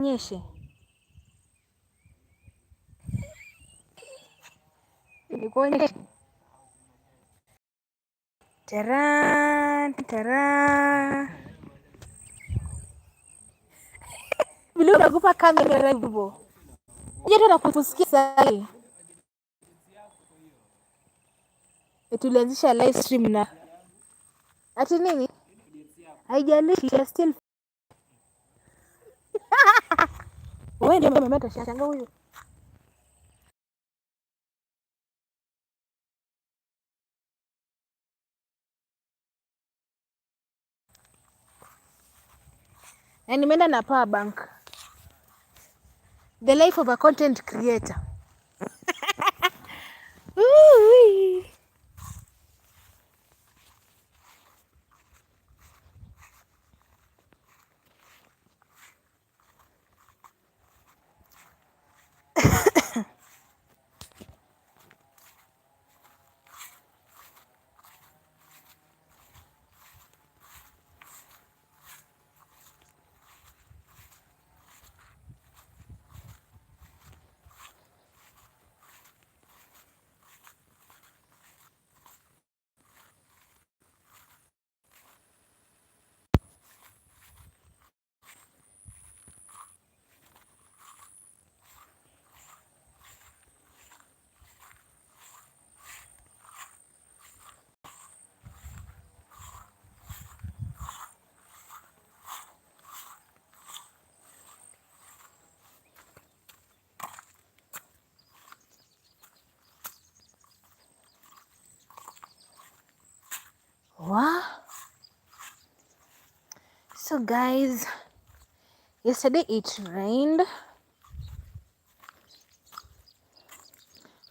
Nyeshe. Nikuonyeshe. Taran, taran. Vile unakupa kamera hivyo. Unajua tunakusikia sasa. Tulianzisha live stream na ati nini? Haijalishi still. Wewe ndio mama atashangaa huyo. Na nimeenda na power bank. The life of a content creator. Wow. So guys, yesterday it rained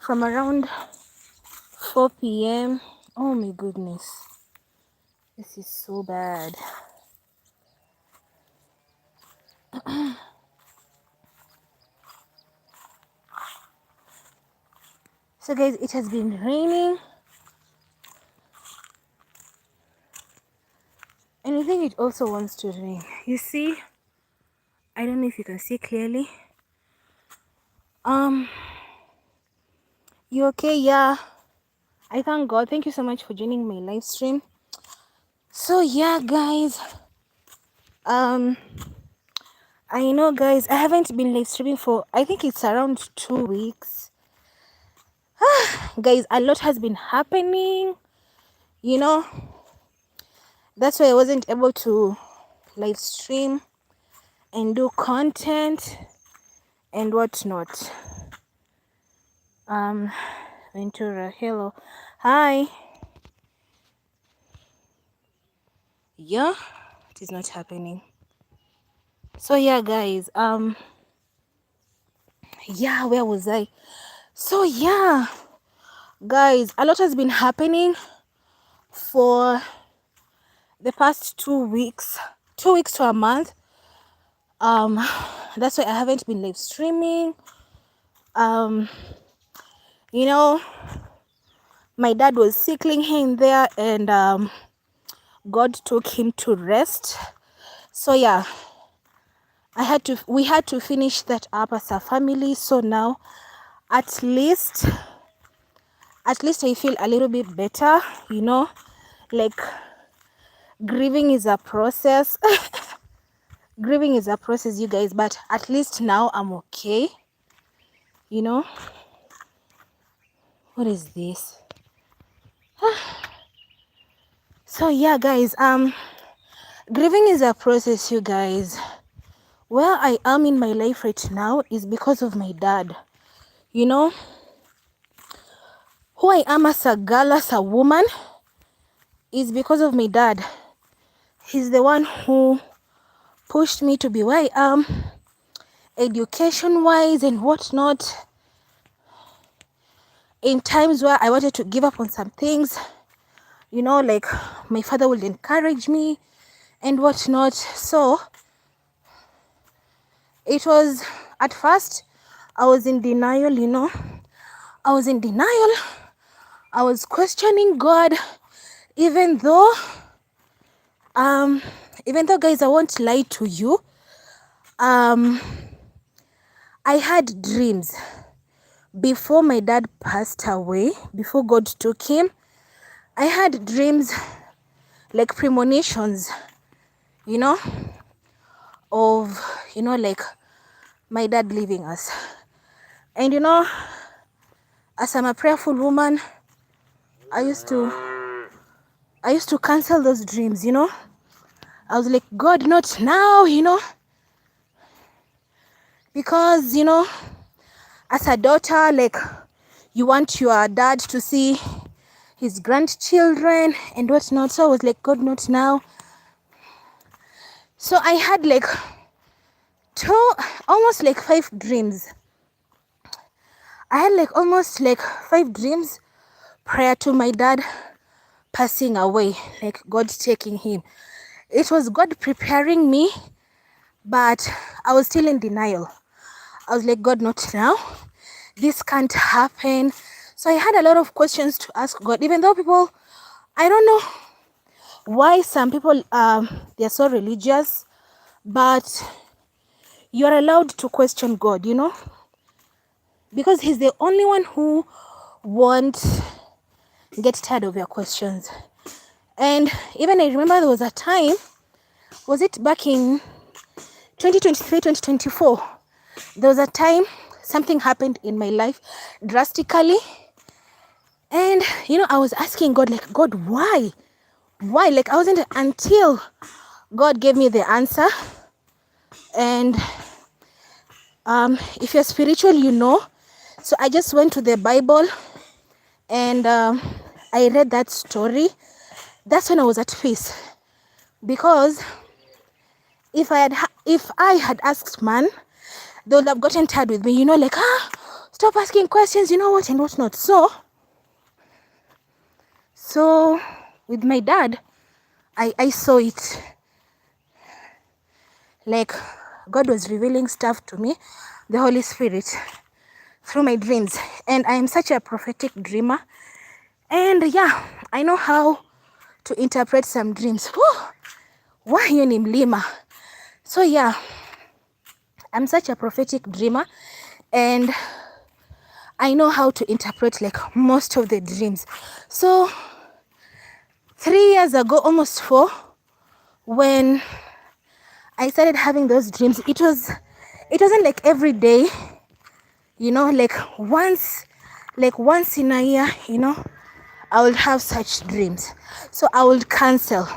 from around 4 p.m. Oh my goodness. This is so bad. So guys, it has been raining. And I think it also wants to rain. You see? I don't know if you can see clearly. You okay? Yeah. I thank God. Thank you so much for joining my live stream. So yeah, guys. I know, guys, I haven't been live streaming for, I think it's around 2 weeks. Guys, a lot has been happening. You know, that's why I wasn't able to live stream and do content and whatnot. Ventura, hello, hi. Yeah, it is not happening. So yeah, guys, yeah, where was I? So yeah, guys, a lot has been happening for the past 2 weeks, 2 weeks to a month. That's why I haven't been live streaming. You know, my dad was sickling here and there, and God took him to rest. So yeah, we had to finish that up as a family. So now at least I feel a little bit better, you know, like grieving is a process. Grieving is a process, you guys, but at least now I'm okay, you know. What is this? So yeah, guys, grieving is a process, you guys. Where I am in my life right now is because of my dad. You know, who I am as a girl, as a woman, is because of my dad. He's the one who pushed me to be where I am, education wise and whatnot. In times where I wanted to give up on some things, you know, like my father would encourage me and whatnot. So it was, at first I was in denial, you know. I was in denial. I was questioning God, even though guys, I won't lie to you, I had dreams before my dad passed away, before God took him. I had dreams like premonitions, of, like my dad leaving us. And as I'm a prayerful woman, I used to cancel those dreams, I was like, God, not now, because, as a daughter, like, you want your dad to see his grandchildren and whatnot. So I was like, God, not now. So I had like almost like 5 dreams. I had like almost like 5 dreams prior to my dad passing away, like God taking him. It was God preparing me, but I was still in denial. I was like, God, not now. This can't happen. So I had a lot of questions to ask God, even though people, I don't know why some people, they're so religious, but you're allowed to question God, because he's the only one who won't get tired of your questions. And even I remember there was a time, was it back in 2023, 2024? There was a time something happened in my life drastically. And, I was asking God, like, God, why? Why? Like, I wasn't until God gave me the answer. And if you're spiritual, So I just went to the Bible and I read that story. That's when I was at peace. Because if I had asked man, they would have gotten tired with me, like, stop asking questions, what and what not. So with my dad, I saw it. Like, God was revealing stuff to me, the Holy Spirit, through my dreams. And I am such a prophetic dreamer. And yeah, I know how to interpret some dreams. Why you ni mlima? So yeah, I'm such a prophetic dreamer, and I know how to interpret like most of the dreams. So 3 years ago, almost 4, when I started having those dreams, it wasn't like every day, like once in a year, I would have such dreams. So I would cancel,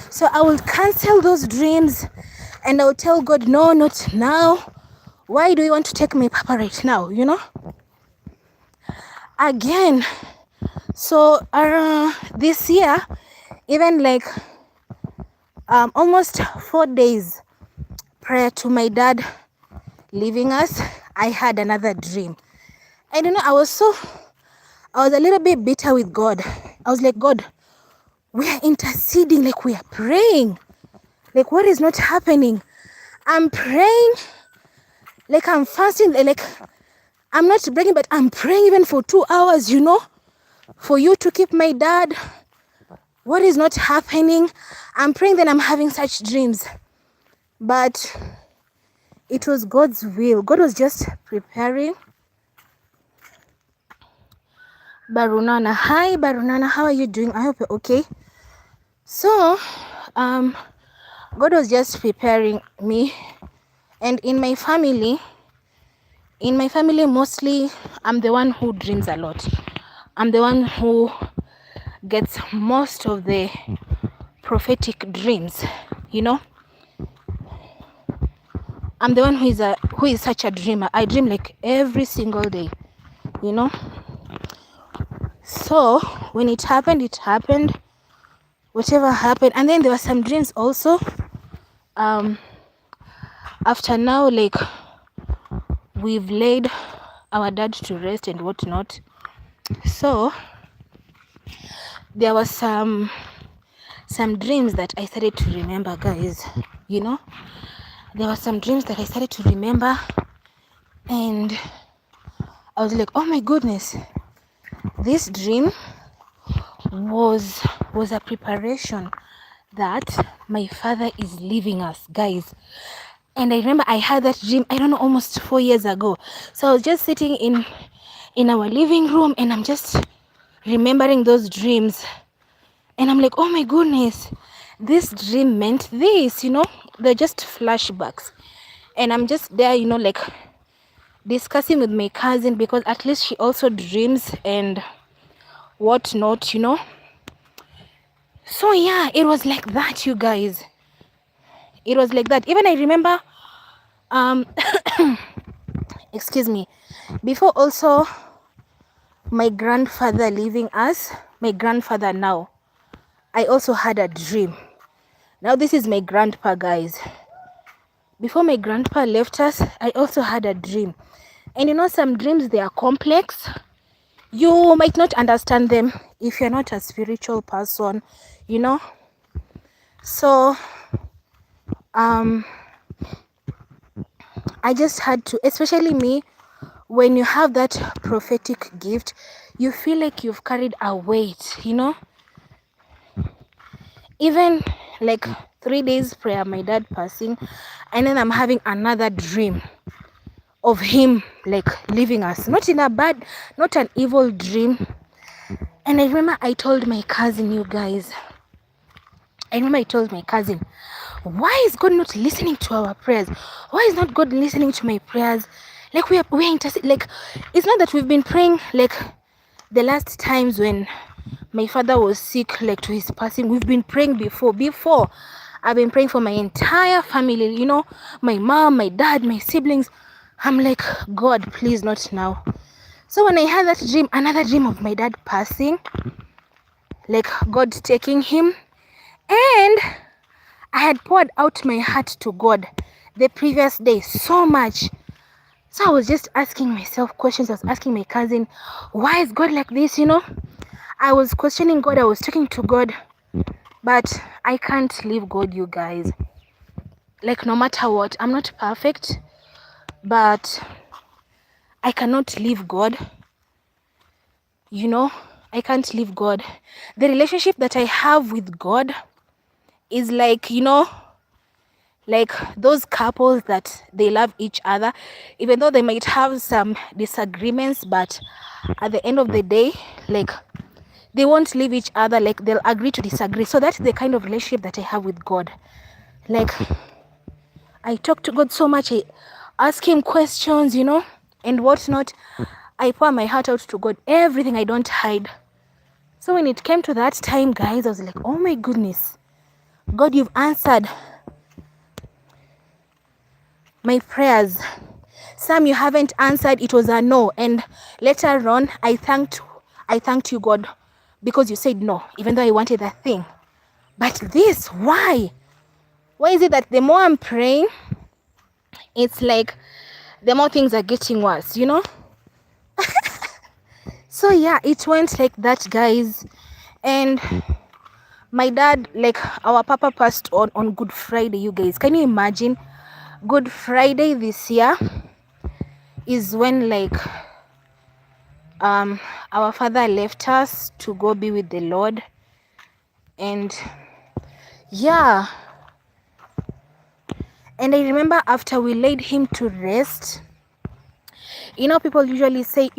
So I will cancel those dreams and I'll tell God, no, not now. Why do you want to take my papa right now, Again. So this year, even like almost 4 days prior to my dad leaving us, I had another dream. And I was a little bit bitter with God. I was like, God, we are interceding, like we are praying. Like, what is not happening? I'm praying, like I'm fasting, like I'm not praying, but I'm praying even for 2 hours, for you to keep my dad. What is not happening? I'm praying, then I'm having such dreams. But it was God's will. God was just preparing. Barunana. Hi, Barunana. How are you doing? I hope you're okay. So, God was just preparing me. And in my family, mostly, I'm the one who dreams a lot. I'm the one who gets most of the prophetic dreams, I'm the one who is such a dreamer. I dream like every single day, So when it happened, whatever happened. And then there were some dreams also. After now, like we've laid our dad to rest and whatnot. So there was some dreams that I started to remember, guys. There were some dreams that I started to remember, and I was like, oh my goodness, this dream was a preparation that my father is leaving us, guys. And I remember I had that dream, I don't know, almost 4 years ago. So I was just sitting in our living room, and I'm just remembering those dreams, and I'm like, oh my goodness, this dream meant this, they're just flashbacks. And I'm just there, like discussing with my cousin, because at least she also dreams and whatnot. So yeah, it was like that, you guys. It was like that. Even I remember, excuse me, before also my grandfather leaving us, my grandfather now, I also had a dream. Now this is my grandpa, guys. Before my grandpa left us, I also had a dream. And some dreams, they are complex. You might not understand them if you're not a spiritual person, So I just had to, especially me, when you have that prophetic gift, you feel like you've carried a weight, Even like 3 days prayer, my dad passing, and then I'm having another dream of him like leaving us. Not in a bad, not an evil dream. And I remember I told my cousin, you guys, why is God not listening to our prayers? Why is not God listening to my prayers? Like we're interested. Like, it's not that we've been praying like the last times when my father was sick, like to his passing. We've been praying before. I've been praying for my entire family, my mom, my dad, my siblings. I'm like, God, please not now. So when I had that dream, another dream of my dad passing, like God taking him, and I had poured out my heart to God the previous day so much. So I was just asking myself questions. I was asking my cousin, why is God like this, I was questioning God. I was talking to God. But I can't leave God, you guys. Like, no matter what, I'm not perfect. But I cannot leave God. I can't leave God. The relationship that I have with God is like, like those couples that they love each other, even though they might have some disagreements, but at the end of the day, like, they won't leave each other, like they'll agree to disagree. So that's the kind of relationship that I have with God. Like, I talk to God so much, I ask him questions, and whatnot. I pour my heart out to God, everything, I don't hide. So when it came to that time, guys, I was like, oh my goodness, God, you've answered my prayers. Some you haven't answered, it was a no. And later on, I thanked you, God, because you said no, even though I wanted that thing. But this, why? Why is it that the more I'm praying, it's like the more things are getting worse, So yeah, it went like that, guys. And my dad, like, our papa passed on Good Friday, you guys. Can you imagine? Good Friday this year is when, like, our father left us to go be with the Lord. And yeah, and I remember after we laid him to rest, people usually say,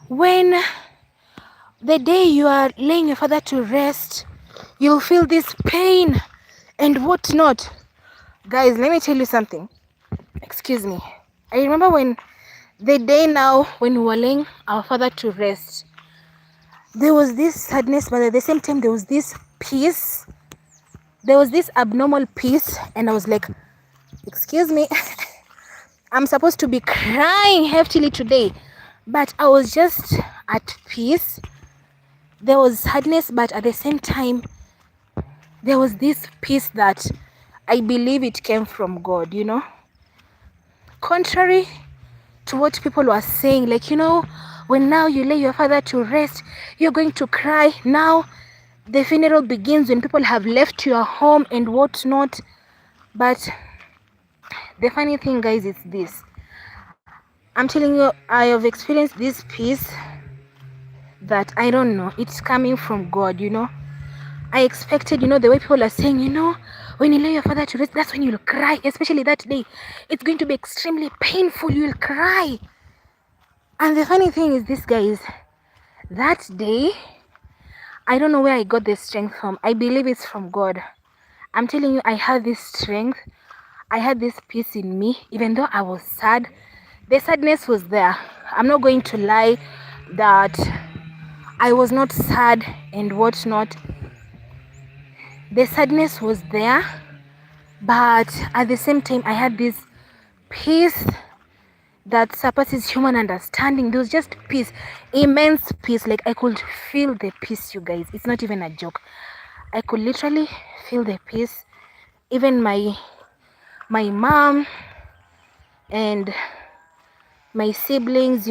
when the day you are laying your father to rest, you'll feel this pain and whatnot. Guys, let me tell you something. Excuse me. I remember when the day now when we were laying our father to rest, there was this sadness, but at the same time there was this peace. There was this abnormal peace, and I was like, excuse me, I'm supposed to be crying heftily today, but I was just at peace. There was sadness, but at the same time there was this peace that I believe it came from God, contrary to what people were saying, like, when now you lay your father to rest, you're going to cry. Now the funeral begins when people have left your home and whatnot. But the funny thing, guys, is this. I'm telling you, I have experienced this peace that I don't know, it's coming from God, I expected, the way people are saying, when you lay your father to rest, that's when you'll cry, especially that day. It's going to be extremely painful, you'll cry. And the funny thing is this, guys, that day, I don't know where I got this strength from. I believe it's from God. I'm telling you, I had this strength. I had this peace in me, even though I was sad. The sadness was there. I'm not going to lie that I was not sad and whatnot. The sadness was there, but at the same time, I had this peace that surpasses human understanding. There was just peace, immense peace. Like, I could feel the peace, you guys. It's not even a joke. I could literally feel the peace. Even my mom and my siblings,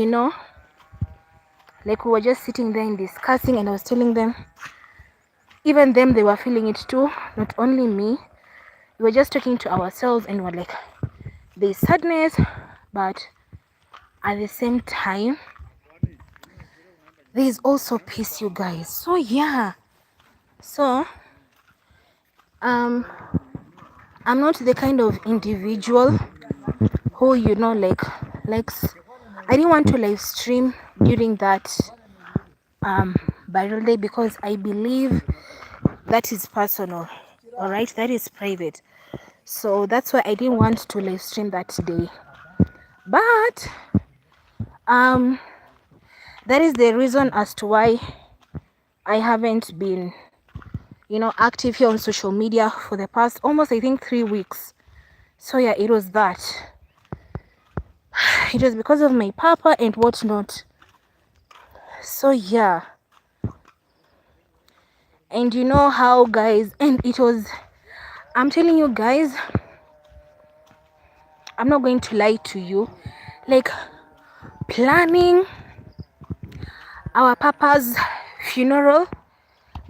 like, we were just sitting there and discussing, and I was telling them, even them, they were feeling it too, not only me. We were just talking to ourselves and we're like, there's sadness, but at the same time, there's also peace, you guys. So yeah, I'm not the kind of individual who, likes. I didn't want to live stream during that viral day, because I believe that is personal, all right, that is private. So that's why I didn't want to live stream that day. But that is the reason as to why I haven't been, active here on social media for the past almost, I think, 3 weeks. So yeah, it was that. It was because of my papa and whatnot. So yeah. And you know how, guys, and it was, I'm telling you guys, I'm not going to lie to you, like, planning our papa's funeral,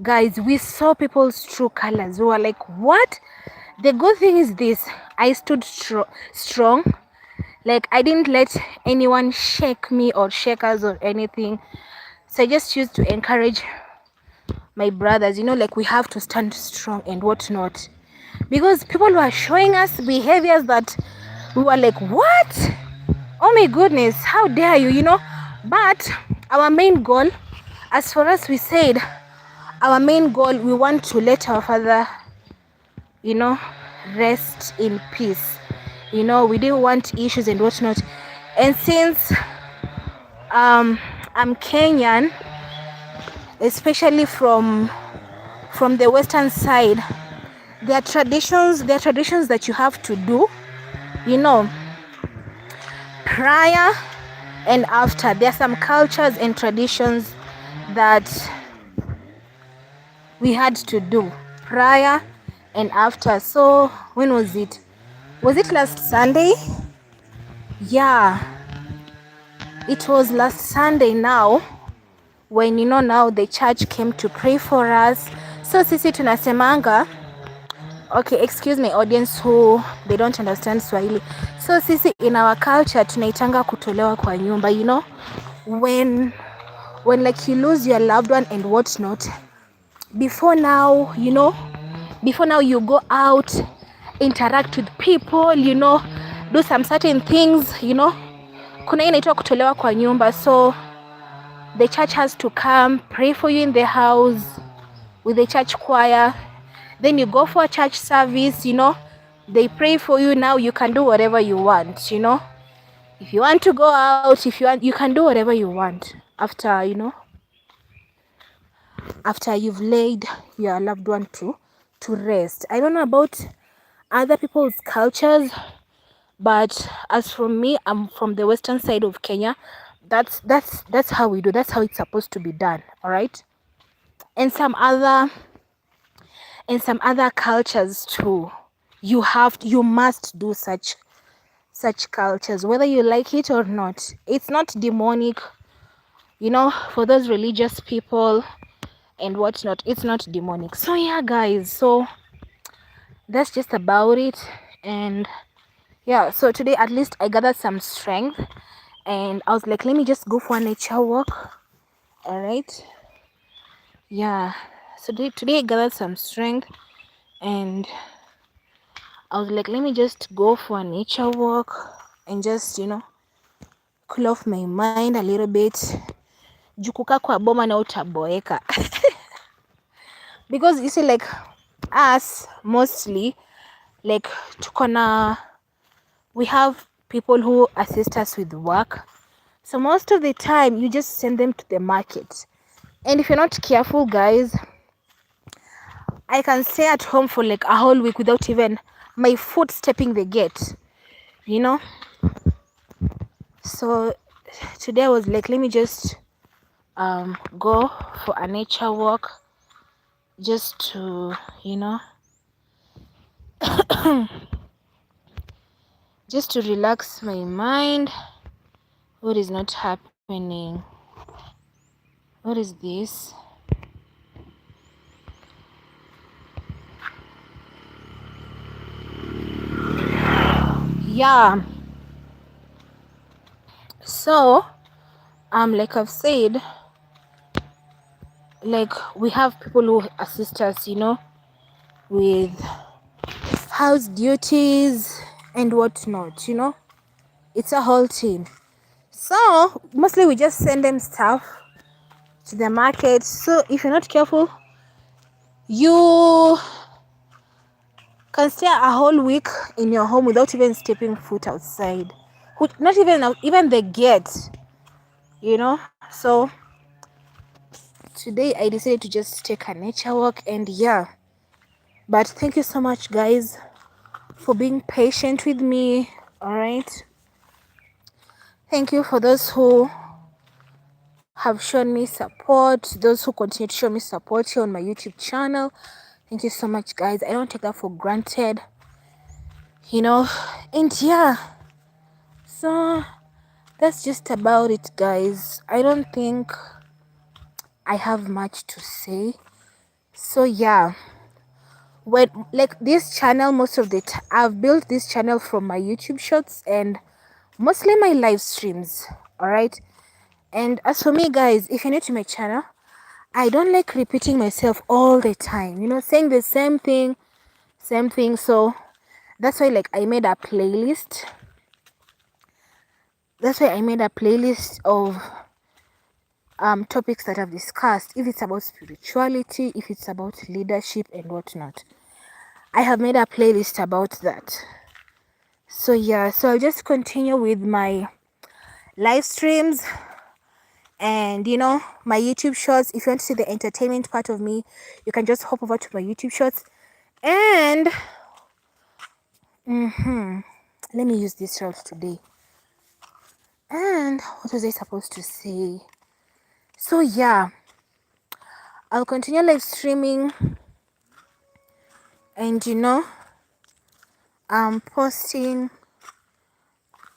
guys, we saw people's true colors. We were like, what? The good thing is this, I stood strong. Like, I didn't let anyone shake me or shake us or anything. So I just used to encourage my brothers, like, we have to stand strong and whatnot, because people were showing us behaviors that we were like, what? Oh my goodness, how dare you, But our main goal, as for us, we said our main goal, we want to let our father, rest in peace. We didn't want issues and whatnot. And since I'm Kenyan, especially from the western side, there are traditions that you have to do, prior and after. There are some cultures and traditions that we had to do prior and after. So when was it? Was it last Sunday? Yeah, it was last Sunday now, when now the church came to pray for us. So sisi tunasemanga, okay, excuse my audience who they don't understand Swahili. So sisi, in our culture, tunaitanga kutolewa kwa nyumba, when like you lose your loved one and whatnot, before now you go out, interact with people, do some certain things, kuna inaitwa kutolewa kwa nyumba. So the church has to come pray for you in the house with the church choir. Then you go for a church service, they pray for you. Now you can do whatever you want, if you want to go out, if you can do whatever you want after, after you've laid your loved one to rest. I don't know about other people's cultures, but as for me, I'm from the western side of Kenya. That's how we do. That's how it's supposed to be done. All right. And some other cultures too, you must do such cultures, whether you like it or not. It's not demonic, for those religious people and whatnot. It's not demonic. So yeah, guys, so that's just about it. And yeah, so today at least I gathered some strength, and I was like, let me just go for a nature walk All right. Yeah. So today I gathered some strength, and I was like, let me just go for a nature walk and just, cool off my mind a little bit. Jukuka kwa boma na utaboeka. Because you see, like, us mostly, like, we have people who assist us with work. So most of the time you just send them to the market. And if you're not careful, guys, I can stay at home for like a whole week without even my foot stepping the gate, you know. So today I was like, let me just go for a nature walk, just to, just to relax my mind. What is not happening? What is this? Yeah. So like I've said, like, we have people who assist us, with house duties and whatnot, it's a whole team. So mostly we just send them stuff to the market. So if you're not careful, you can stay a whole week in your home without even stepping foot outside, not even the gate, So today I decided to just take a nature walk, and yeah. But thank you so much, guys, for being patient with me. All right. Thank you for those who have shown me support, those who continue to show me support here on my YouTube channel. Thank you so much, guys. I don't take that for granted, and yeah. So that's just about it, guys. I don't think I have much to say. So yeah, when, like, this channel, most of the time I've built this channel from my YouTube shorts and mostly my live streams. All right. And as for me, guys, if you're new to my channel, I don't like repeating myself all the time, saying the same thing. So that's why, like, I made a playlist. Of topics that I've discussed. If it's about spirituality, if it's about leadership and whatnot, I have made a playlist about that. So yeah, so I'll just continue with my live streams and my YouTube shorts. If you want to see the entertainment part of me, you can just hop over to my YouTube shorts. And let me use this route today. And what was I supposed to say? So yeah, I'll continue live streaming, and I'm posting.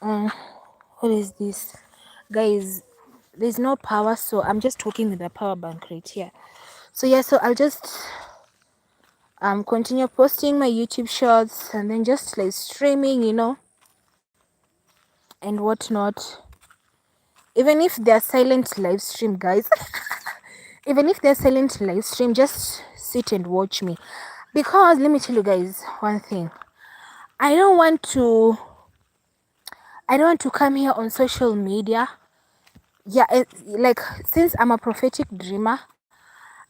What is this, guys? There's no power, so I'm just working with the power bank right here. So yeah, so I'll just continue posting my YouTube shorts and then just live streaming, and whatnot. Even if they're silent live stream, guys, even if they're silent live stream, just sit and watch me. Because let me tell you guys one thing. I don't want to come here on social media. Yeah, like, since I'm a prophetic dreamer,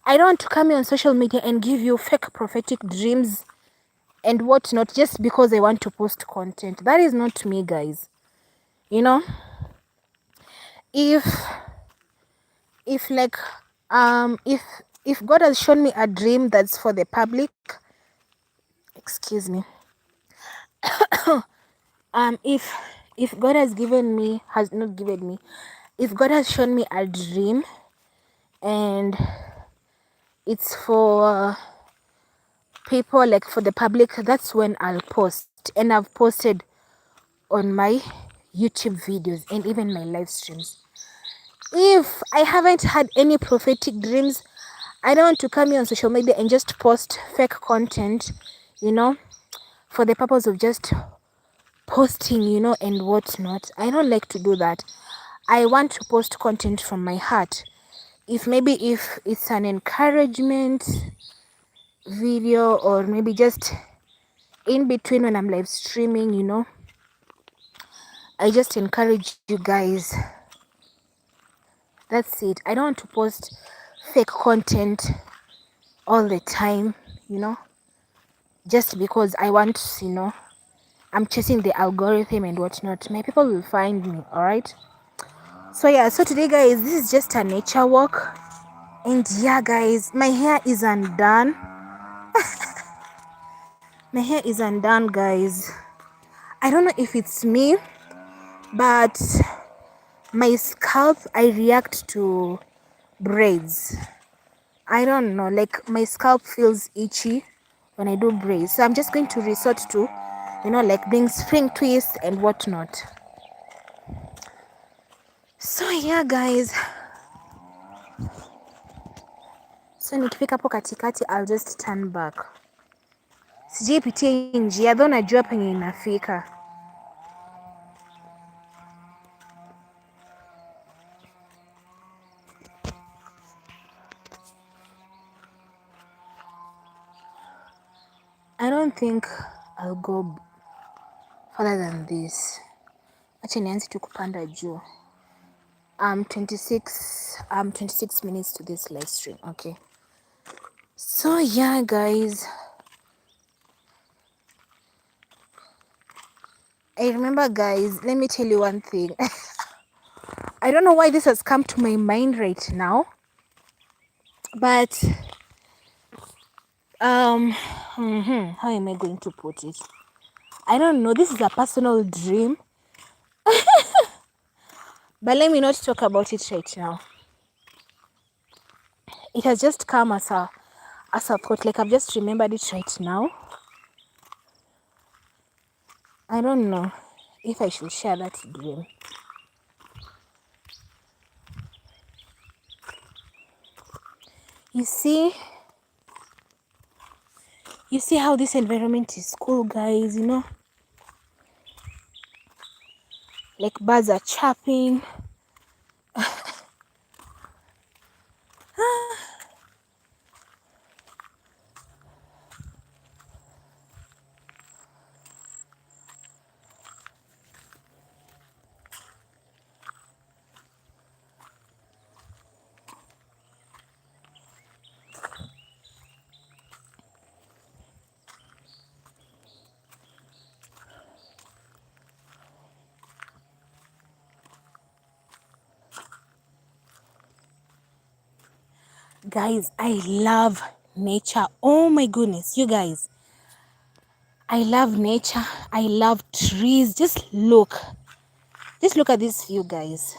I don't want to come here on social media and give you fake prophetic dreams and whatnot just because I want to post content. That is not me, guys. If like if God has shown me a dream that's for the public, excuse me. If God has not given me, if God has shown me a dream and it's for people, like for the public, that's when I'll post. And I've posted on my YouTube videos and even my live streams. If I haven't had any prophetic dreams, I don't want to come here on social media and just post fake content, for the purpose of just posting, and whatnot. I don't like to do that. I want to post content from my heart. if maybe if it's an encouragement video, or maybe just in between when I'm live streaming, you know, I just encourage you guys. That's it. I don't want to post fake content all the time, you know, just because I want, you know, I'm chasing the algorithm and whatnot. My people will find me, all right? So yeah, so today guys, this is just a nature walk. And yeah guys, my hair is undone. My hair is undone, guys. I don't know if it's me, but my scalp, I react to braids. I don't know, like my scalp feels itchy when I do braids. So I'm just going to resort to, you know, like doing spring twists and whatnot. So yeah guys, so nikifika hapo katikati I'll just turn back. Sijaipitia hii njia, though najua penye inafika. I don't think I'll go further than this. Acha nianze tu kupanda juu. 26 minutes to this live stream. Okay. So yeah guys, I remember guys, let me tell you one thing. I don't know why this has come to my mind right now, but how am I going to put it? I don't know, this is a personal dream, but let me not talk about it right now. It has just come as a thought, like I've just remembered it right now. I don't know if I should share that dream. You see how this environment is cool, guys, you know, like birds are chirping. Guys, I love nature. Oh my goodness, you guys, I love nature. I love trees. Just look at this view, guys.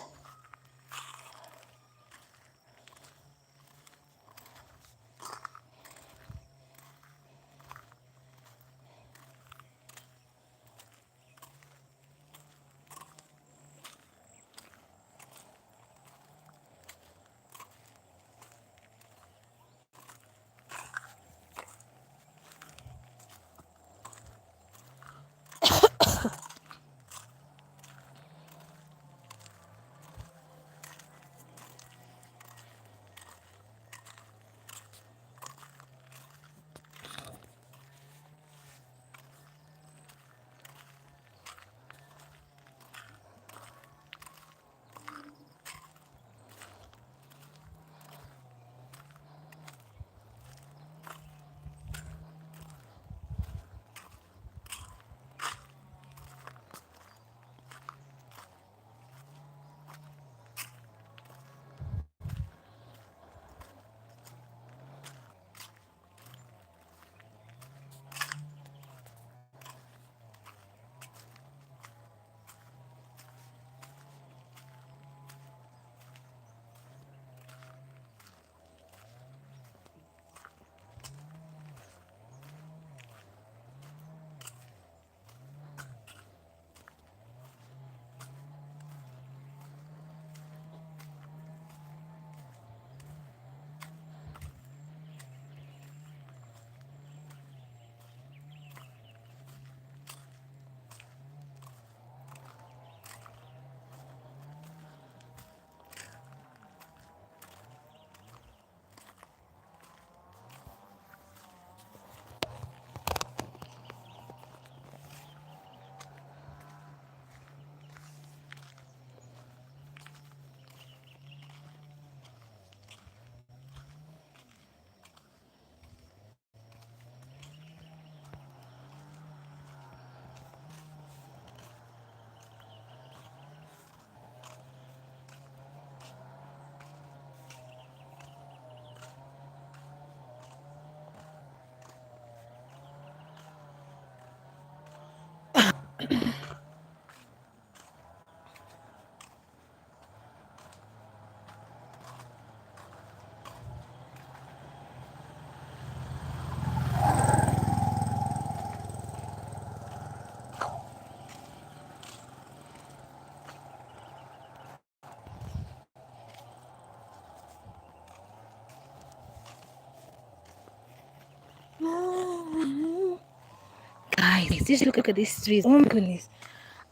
Guys, just look at these trees. Oh my goodness.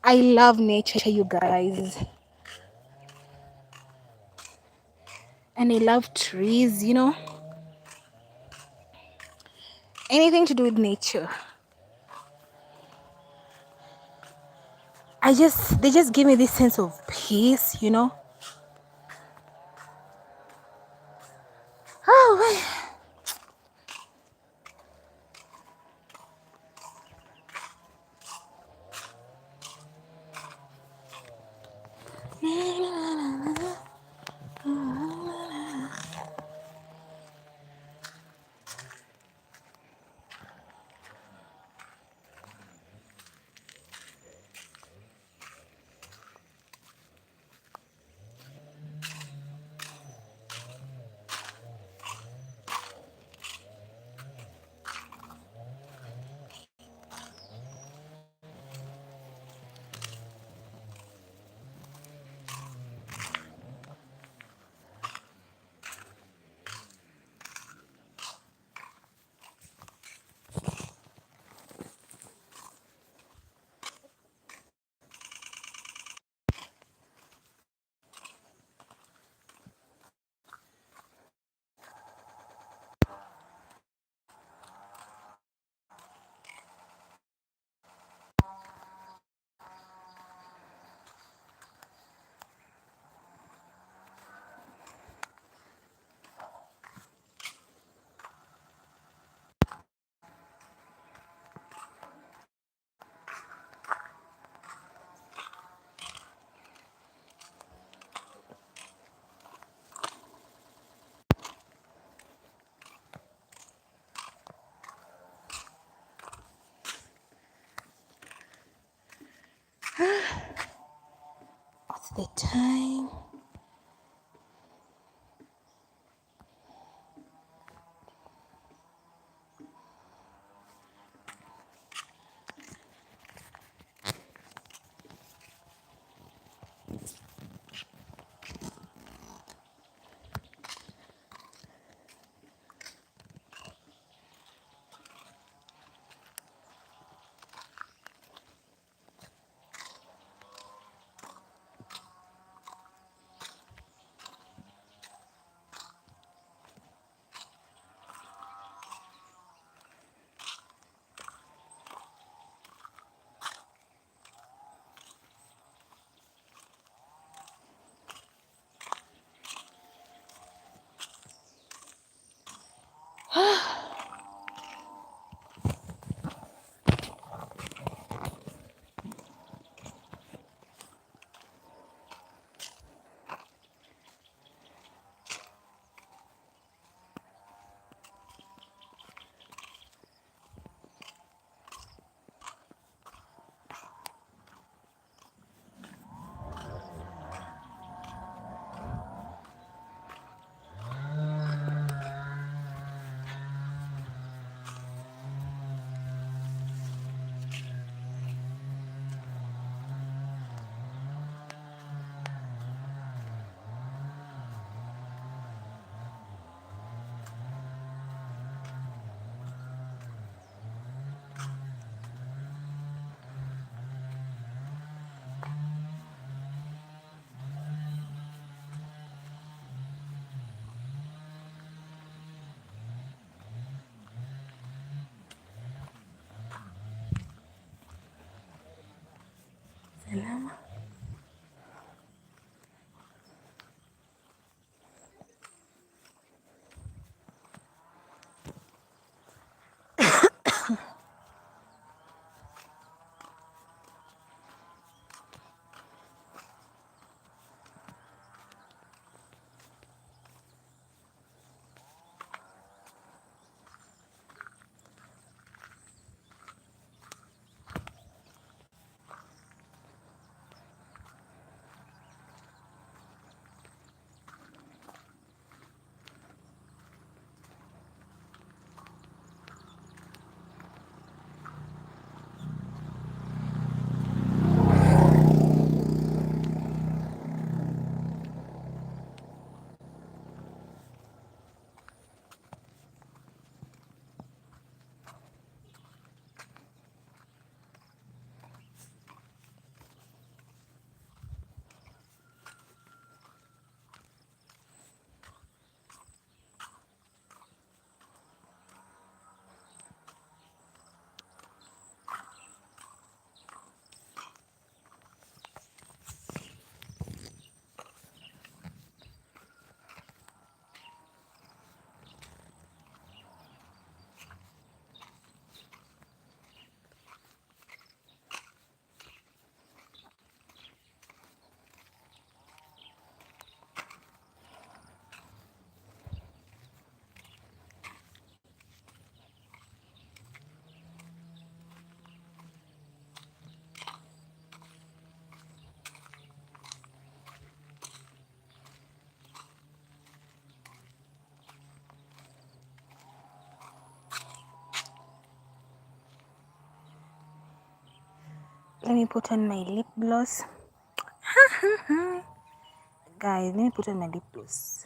I love nature, you guys. And I love trees, you know. Anything to do with nature. They just give me this sense of peace, you know. Oh, what's the time? Let me put on my lip gloss. Guys, let me put on my lip gloss.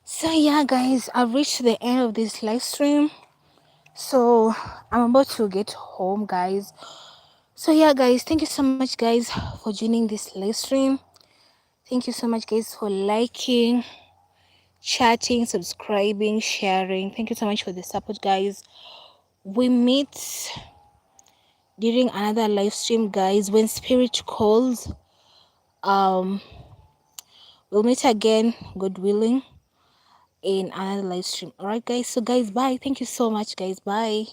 So yeah, guys, I've reached the end of this live stream. So I'm about to get home, guys. So yeah, guys, thank you so much, guys, for joining this live stream. Thank you so much, guys, for liking, chatting, subscribing, sharing. Thank you so much for the support, guys. We meet during another live stream, guys, when spirit calls. We'll meet again, God willing, in another live stream. All right, guys. So guys, bye. Thank you so much, guys. Bye.